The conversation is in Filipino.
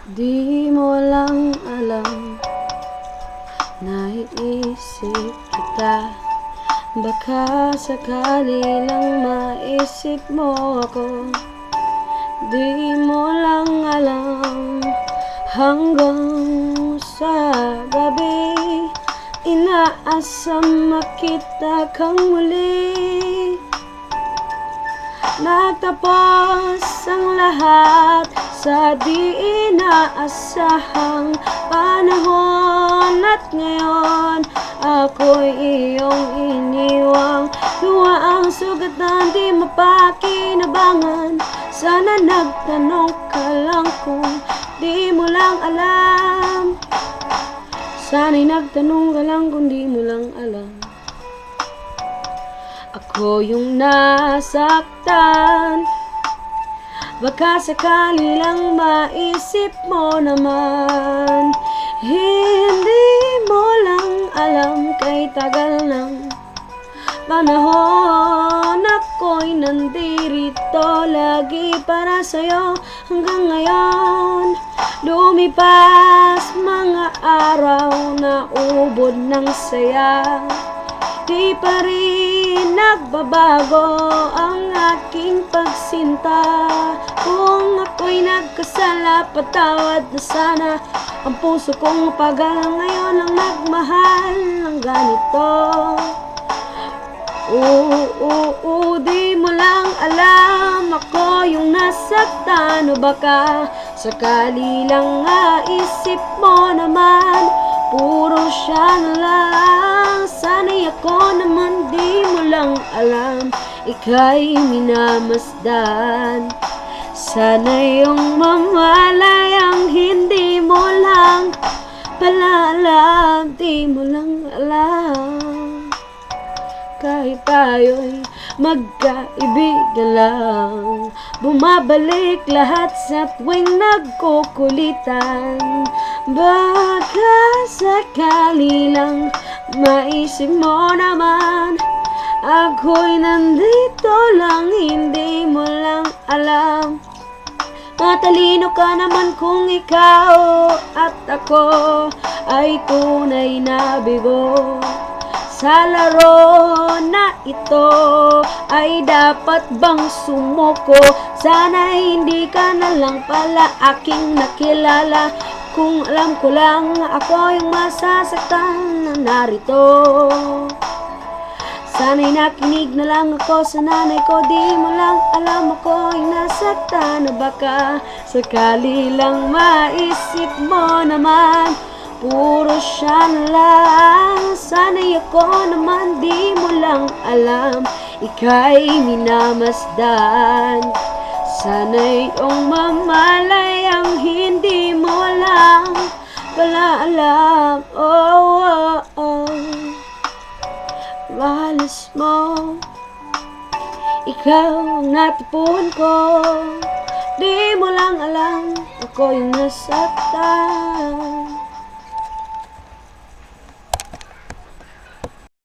Di mo lang alam, naiisip kita. Baka sakali lang maisip mo ako. Di mo lang alam, hanggang sa gabi inaasam makita kang muli. Nagtapos ang lahat sa di inaasahang panahon, at ngayon ako'y iyong iniwang. Luha ang sugatan, di mapakinabangan. Sana nagtanong ka lang kung di mo lang alam. Sana'y nagtanong ka lang kung di mo lang alam. Ako yung nasaktan. Baka sakali lang maisip mo naman. Hindi mo lang alam, kay tagal ng panahon ako'y nandirito lagi para sa'yo. Hanggang ngayon lumipas mga araw na ubod ng saya. Di pa rin nagbabago ang aking pagsinta. Kung ako'y nagkasala, patawad na sana. Ang puso kong mapagal ngayon ang nagmahal ng ganito. Di mo lang alam, ako yung nasaktan. O baka sakali lang isip mo naman, puro siya na lang. Sana'y ako naman di mo lang alam, ika'y minamasdan. Sana yung mamalayang hindi mo lang pala alam, di mo lang alam. Kahit tayo'y magkaibigan lang, bumabalik lahat sa tuwing nagkukulitan. Baka sakali lang maisip mo naman, ako'y nandito lang, hindi mo lang alam. Matalino ka naman kung ikaw at ako ay tunay na bigo. Sa laro na ito ay dapat bang sumuko? Sana hindi ka na lang pala aking nakilala. Kung alam ko lang, ako yung masasaktan na narito. Sana'y nakinig na lang ako sa nanay ko. Di mo lang alam, ako yung nasaktan. O baka sakali lang maisip mo naman, puro siya na lang. Sana'y ako naman di mo lang alam, ika'y minamasdan. Sana'y iyong mamalayang hindi mo lang pala alam. Malas mo, ikaw ang natipuan ko. Di mo lang alam, ako yung nasaktan.